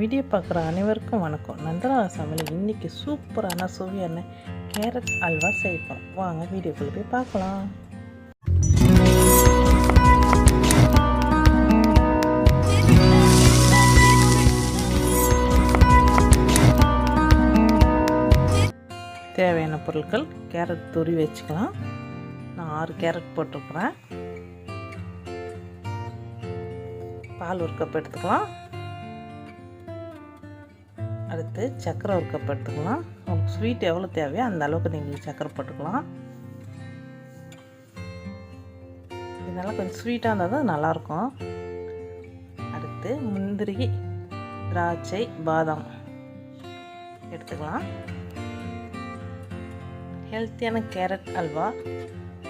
Video பார்க்குற அனைவருக்கும் வணக்கம். நந்தனா சமையல் இன்றைக்கி சூப்பரான சுவையான கேரட் அல்வா செய்யப்போம். வாங்க வீடியோக்குள்ளே போய் பார்க்கலாம். தேவையான பொருட்கள்: கேரட் துருவி வச்சுக்கலாம். நான் 6 கேரட் போட்டிருக்கிறேன். பால் ஒரு கப் எடுத்துக்கலாம். அடுத்து சர்க்கரை ஒரு கப் எடுத்துக்கலாம். உங்களுக்கு ஸ்வீட் எவ்வளோ தேவையோ அந்த அளவுக்கு நீங்கள் சர்க்கரை போட்டுக்கலாம். இதனால் கொஞ்சம் ஸ்வீட்டாக இருந்தால் தான் நல்லாயிருக்கும். அடுத்து முந்திரி, திராட்சை, பாதாம் எடுத்துக்கலாம். ஹெல்த்தியான கேரட் அல்வா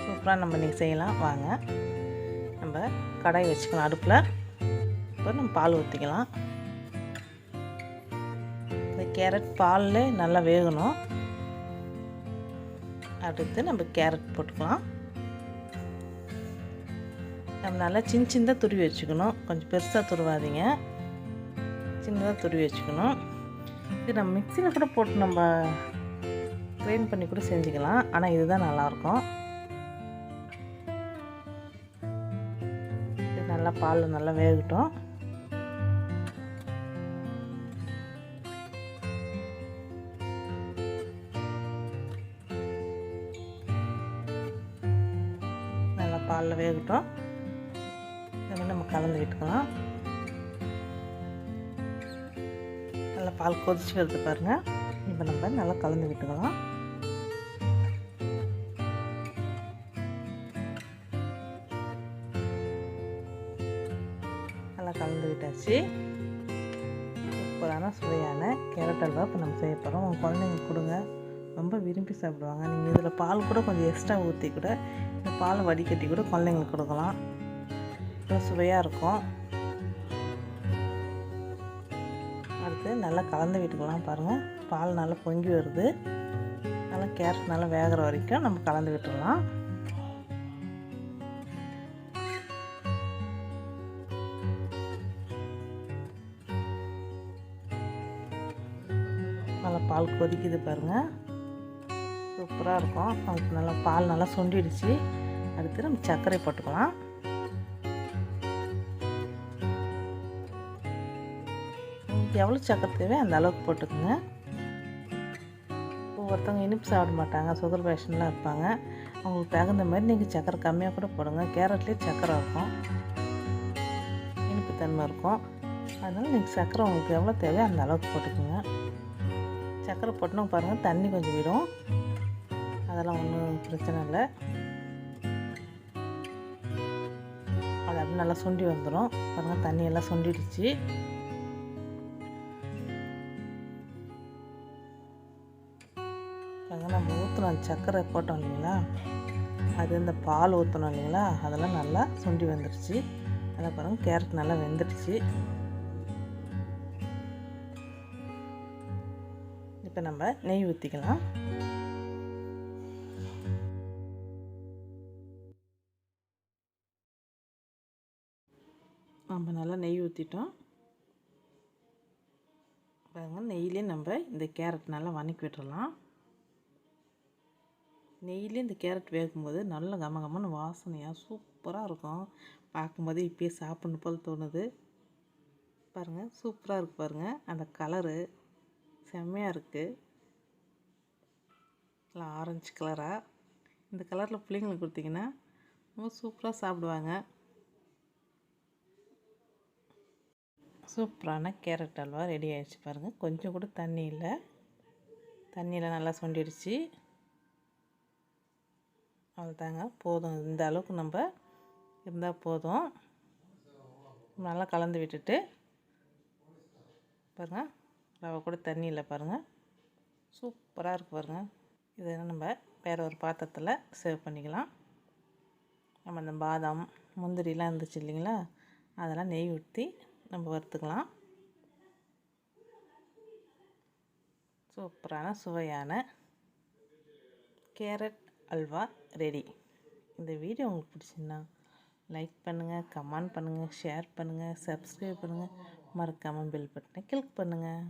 சூப்பராக நம்ம இன்றைக்கி செய்யலாம். வாங்க நம்ம கடாய் வச்சுக்கலாம் அடுப்பில். இப்போ நம்ம பால் ஊற்றிக்கலாம். இந்த கேரட் பாலில் நல்லா வேகணும். அடுத்து நம்ம கேரட் போட்டுக்கலாம். நம்ம நல்லா சின்னதாக துருவி வச்சுக்கணும். கொஞ்சம் பெருசாக துருவாதீங்க, சின்னதாக துருவி வச்சுக்கணும். இது நம்ம மிக்சியில் கூட போட்டு நம்ம கிரைண்ட் பண்ணி கூட செஞ்சுக்கலாம். ஆனால் இதுதான் நல்லாயிருக்கும். இது நல்லா பால் நல்லா வேகட்டும். நல்லா பாலில் வேகட்டும். இந்த மாதிரி நம்ம கலந்து விட்டுக்கலாம். நல்லா பால் கொதிச்சு வருது பாருங்கள். இப்போ நம்ம நல்லா கலந்து விட்டுக்கலாம். நல்லா கலந்து விட்டாச்சு. சூப்பரான சுவையான கேரட் அல்வா இப்போ நம்ம செய்ய போகிறோம். உங்கள் குழந்தைங்களுக்கு கொடுங்க, ரொம்ப விரும்பி சாப்பிடுவாங்க. நீங்கள் இதில் பால் கூட கொஞ்சம் எக்ஸ்ட்ரா ஊற்றி கூட இந்த பாலை வடிகட்டி கூட குழந்தைங்களுக்கு கொடுக்கலாம். ரொம்ப சுவையாக இருக்கும். அடுத்து நல்லா கலந்து விட்டுக்கலாம். பாருங்கள், பால் நல்லா பொங்கி வருது. நல்லா கேரட் நல்லா வேகிற வரைக்கும் நம்ம கலந்து விட்டுடலாம். நல்லா பால் கொதிக்குது பாருங்கள், சூப்பராக இருக்கும். அதுக்கு நல்லா பால் நல்லா சுண்டிடுச்சு. அடுத்து நம்ம சர்க்கரை போட்டுக்கலாம். எவ்வளோ சர்க்கரை தேவையோ அந்த அளவுக்கு போட்டுக்கோங்க. ஒவ்வொருத்தவங்க இனிப்பு சாப்பிட மாட்டாங்க, சுகர் பேஷண்ட்லாம் இருப்பாங்க. அவங்களுக்கு தகுந்த மாதிரி நீங்கள் சர்க்கரை கம்மியாக கூட போடுங்க. கேரட்லேயே சர்க்கரை இருக்கும், இனிப்பு தன்மை இருக்கும். அதனால் நீங்கள் சர்க்கரை உங்களுக்கு எவ்வளோ தேவையோ அந்த அளவுக்கு போட்டுக்கோங்க. சர்க்கரை போட்டோன்னு பாருங்கள், தண்ணி கொஞ்சம் விடும். அதெல்லாம் ஒன்றும் பிரச்சனை இல்லை. அது அப்படியே நல்லா சுண்டி வந்துடும் பாருங்கள். தண்ணியெல்லாம் சுண்டிடுச்சு. பாருங்கள், நம்ம ஊற்றணும் சர்க்கரை போட்டோம் இல்லைங்களா, அது இந்த பால் ஊற்றணும் இல்லைங்களா, அதெல்லாம் நல்லா சுண்டி வந்துடுச்சு. அதெல்லாம் பாருங்கள், கேரட் நல்லா வெந்துடுச்சு. இப்போ நம்ம நெய் ஊற்றிக்கலாம். நம்ம நல்லா நெய் ஊற்றிட்டோம் பாருங்கள். நெய்யிலே நம்ம இந்த கேரட் நல்லா வதக்கி விட்டுறலாம். நெய்யிலே இந்த கேரட் வேகும்போது நல்ல கமகமன்னு வாசனையாக சூப்பராக இருக்கும். பார்க்கும்போது இப்போயே சாப்பிட்ணும் போல் தோணுது. பாருங்கள், சூப்பராக இருக்குது பாருங்கள். அந்த கலரு செம்மையாக இருக்குது. நல்லா ஆரஞ்சு கலராக. இந்த கலரில் பிள்ளைங்களுக்கு கொடுத்திங்கன்னா ரொம்ப சூப்பராக சாப்பிடுவாங்க. சூப்பரான கேரட் அல்வா ரெடி ஆகிடுச்சு பாருங்கள். கொஞ்சம் கூட தண்ணி இல்லை, தண்ணியில் நல்லா சுண்டிடுச்சு. அவ்வளோதாங்க, போதும். இந்த அளவுக்கு நம்ம இருந்தால் போதும். நல்லா கலந்து விட்டுட்டு பாருங்கள், ரவை கூட தண்ணி இல்லை பாருங்கள், சூப்பராக இருக்குது பாருங்கள். இதை நம்ம வேறு ஒரு பாத்திரத்தில் சர்வ் பண்ணிக்கலாம். நம்ம அந்த பாதாம் முந்திரிலாம் இருந்துச்சு இல்லைங்களா, அதெல்லாம் நெய் ஊற்றி நம்ம வறுத்துக்கலாம். சூப்பரான சுவையான கேரட் அல்வா ரெடி. இந்த வீடியோ உங்களுக்கு பிடிச்சிருந்தா லைக் பண்ணுங்கள், கமெண்ட் பண்ணுங்கள், ஷேர் பண்ணுங்கள், சப்ஸ்கிரைப் பண்ணுங்கள். மறக்காமல் பெல் பட்டனை கிளிக் பண்ணுங்கள்.